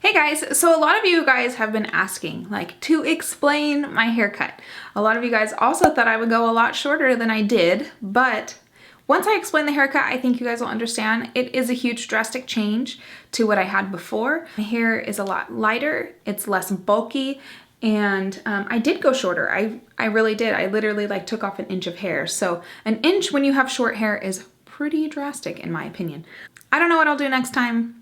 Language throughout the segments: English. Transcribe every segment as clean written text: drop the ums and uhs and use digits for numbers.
Hey guys, so a lot of you guys have been asking like to explain my haircut. A lot of you guys also thought I would go a lot shorter than I did, but once I explain the haircut, I think you guys will understand it is a huge drastic change to what I had before. My hair is a lot lighter, it's less bulky, and I did go shorter. I really did. I literally like took off an inch of hair. So an inch when you have short hair is pretty drastic in my opinion. I don't know what I'll do next time.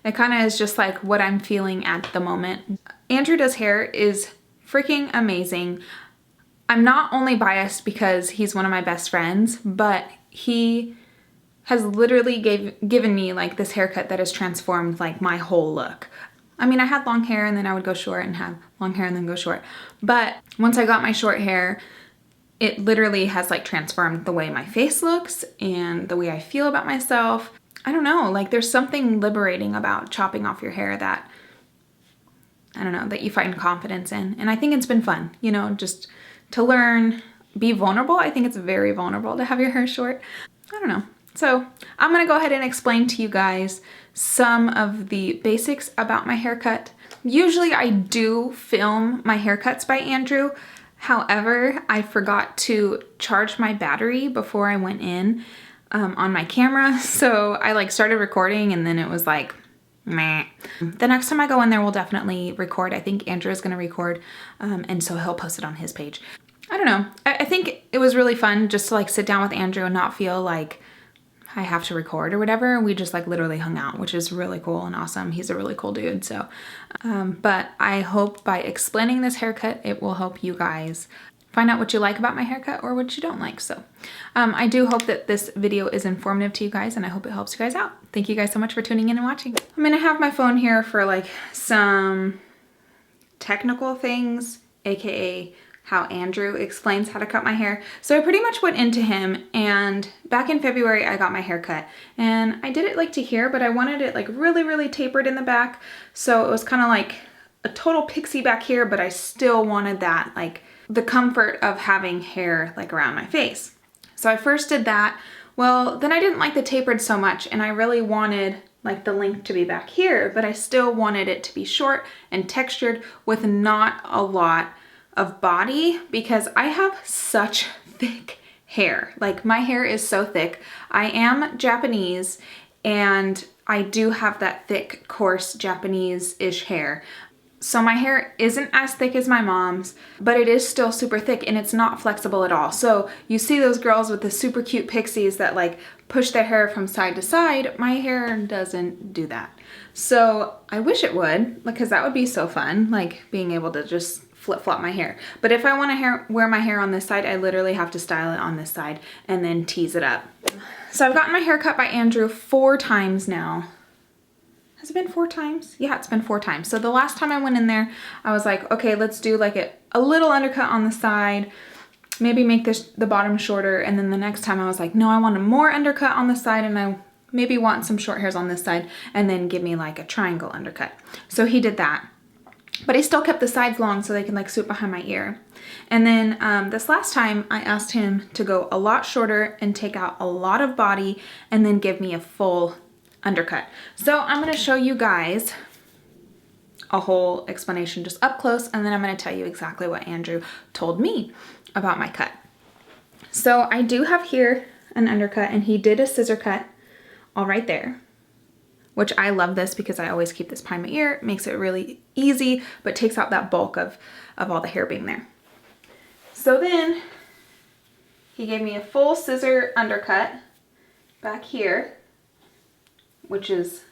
It kind of is just like what I'm feeling at the moment. Andrew Does Hair is freaking amazing. I'm not only biased because he's one of my best friends, but he has literally given me like this haircut that has transformed like my whole look. I mean, I had long hair and then I would go short and have long hair and then go short. But once I got my short hair, it literally has like transformed the way my face looks and the way I feel about myself. I don't know, like there's something liberating about chopping off your hair that, I don't know, that you find confidence in. And I think it's been fun, you know, just to learn, be vulnerable. I think it's very vulnerable to have your hair short. I don't know. So I'm gonna go ahead and explain to you guys some of the basics about my haircut. Usually I do film my haircuts by Andrew. However, I forgot to charge my battery before I went in on my camera. So I like started recording and then it was like, meh. The next time I go in there, we'll definitely record. I think Andrew is gonna record and so he'll post it on his page. I don't know. I think it was really fun just to like sit down with Andrew and not feel like I have to record or whatever. We just like literally hung out, which is really cool and awesome. He's a really cool dude. So, but I hope by explaining this haircut, it will help you guys find out what you like about my haircut or what you don't like. So I do hope that this video is informative to you guys and I hope it helps you guys out. Thank you guys so much for tuning in and watching. I'm gonna have my phone here for like some technical things, AKA how Andrew explains how to cut my hair. So I pretty much went into him and back in February I got my hair cut and I did it like to here, but I wanted it like really, really tapered in the back. So it was kind of like a total pixie back here, but I still wanted that like the comfort of having hair like around my face. So I first did that. Well, then I didn't like the tapered so much and I really wanted like the length to be back here, but I still wanted it to be short and textured with not a lot of body because I have such thick hair. Like my hair is so thick. I am Japanese and I do have that thick, coarse Japanese-ish hair. So my hair isn't as thick as my mom's, but it is still super thick and it's not flexible at all. So you see those girls with the super cute pixies that like push their hair from side to side. My hair doesn't do that. So I wish it would, because that would be so fun, like being able to just flip-flop my hair. But if I want to wear my hair on this side, I literally have to style it on this side and then tease it up. So I've gotten my hair cut by Andrew 4 times now. Has it been 4 times? Yeah, it's been 4 times. So the last time I went in there, I was like, okay, let's do like a little undercut on the side, maybe make the bottom shorter. And then the next time I was like, no, I want a more undercut on the side and I maybe want some short hairs on this side and then give me like a triangle undercut. So he did that. But I still kept the sides long so they can like swoop behind my ear. And then this last time I asked him to go a lot shorter and take out a lot of body and then give me a full undercut. So I'm gonna show you guys a whole explanation just up close and then I'm gonna tell you exactly what Andrew told me about my cut. So I do have here an undercut and he did a scissor cut all right there, which I love this because I always keep this behind my ear. It makes it really easy, but takes out that bulk of all the hair being there. So then he gave me a full scissor undercut back here, which is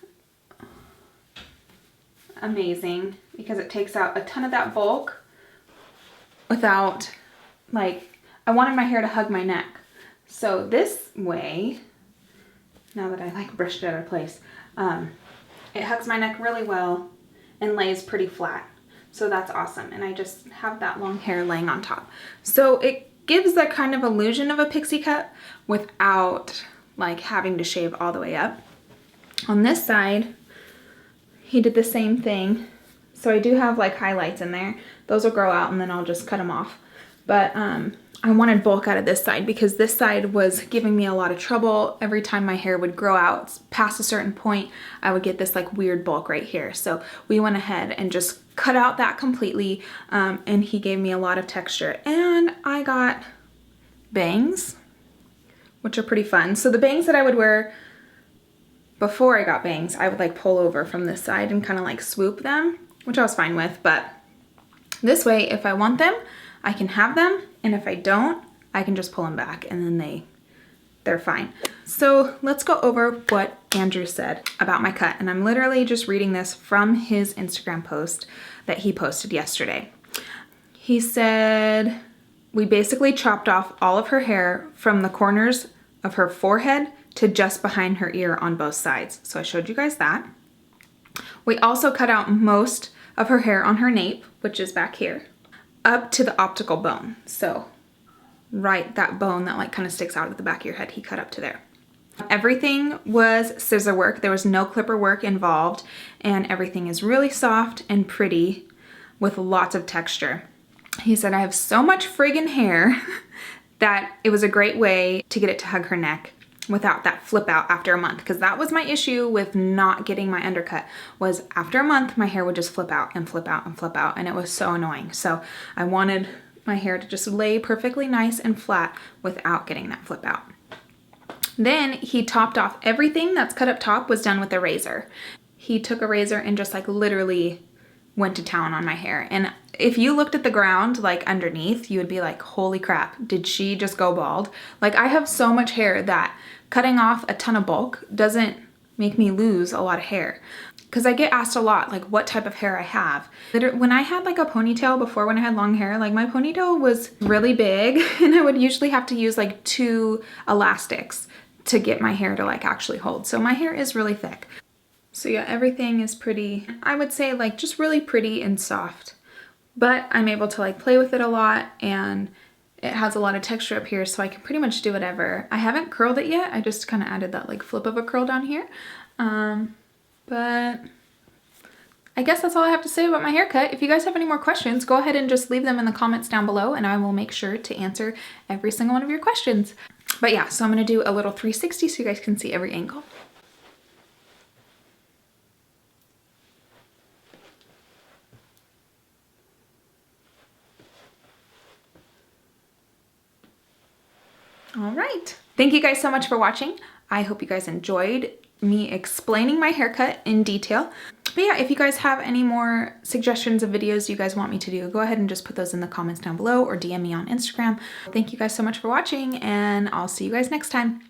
amazing because it takes out a ton of that bulk without like, I wanted my hair to hug my neck. So this way, now that I like brushed it out of place, it hugs my neck really well and lays pretty flat. So that's awesome. And I just have that long hair laying on top. So it gives that kind of illusion of a pixie cut without like having to shave all the way up. On this side, he did the same thing. So I do have like highlights in there. Those will grow out and then I'll just cut them off. But I wanted bulk out of this side because this side was giving me a lot of trouble. Every time my hair would grow out past a certain point, I would get this like weird bulk right here. So we went ahead and just cut out that completely, and he gave me a lot of texture. And I got bangs, which are pretty fun. So the bangs that I would wear before I got bangs, I would like pull over from this side and kind of like swoop them, which I was fine with. But this way, if I want them, I can have them, and if I don't, I can just pull them back, and then they're fine. So let's go over what Andrew said about my cut, and I'm literally just reading this from his Instagram post that he posted yesterday. He said, we basically chopped off all of her hair from the corners of her forehead to just behind her ear on both sides. So I showed you guys that. We also cut out most of her hair on her nape, which is back here, up to the optical bone. So right, that bone that like kind of sticks out of the back of your head, he cut up to there. Everything was scissor work. There was no clipper work involved, and everything is really soft and pretty with lots of texture. He said, I have so much friggin' hair that it was a great way to get it to hug her neck without that flip out after a month, because that was my issue with not getting my undercut, was after a month my hair would just flip out and flip out and flip out, and it was so annoying. So I wanted my hair to just lay perfectly nice and flat without getting that flip out. Then he topped off everything that's cut up top was done with a razor. He took a razor and just like literally went to town on my hair. And if you looked at the ground like underneath, you would be like, holy crap, did she just go bald? Like, I have so much hair that cutting off a ton of bulk doesn't make me lose a lot of hair. Because I get asked a lot, like, what type of hair I have. When I had like a ponytail before, when I had long hair, like my ponytail was really big, and I would usually have to use like 2 elastics to get my hair to like actually hold. So my hair is really thick. So yeah, everything is pretty, I would say like just really pretty and soft. But I'm able to like play with it a lot, and it has a lot of texture up here, so I can pretty much do whatever. I haven't curled it yet. I just kind of added that like flip of a curl down here. But I guess that's all I have to say about my haircut. If you guys have any more questions, go ahead and just leave them in the comments down below, and I will make sure to answer every single one of your questions. But yeah, so I'm gonna do a little 360 so you guys can see every angle. All right. Thank you guys so much for watching. I hope you guys enjoyed me explaining my haircut in detail. But yeah, if you guys have any more suggestions of videos you guys want me to do, go ahead and just put those in the comments down below or DM me on Instagram. Thank you guys so much for watching, and I'll see you guys next time.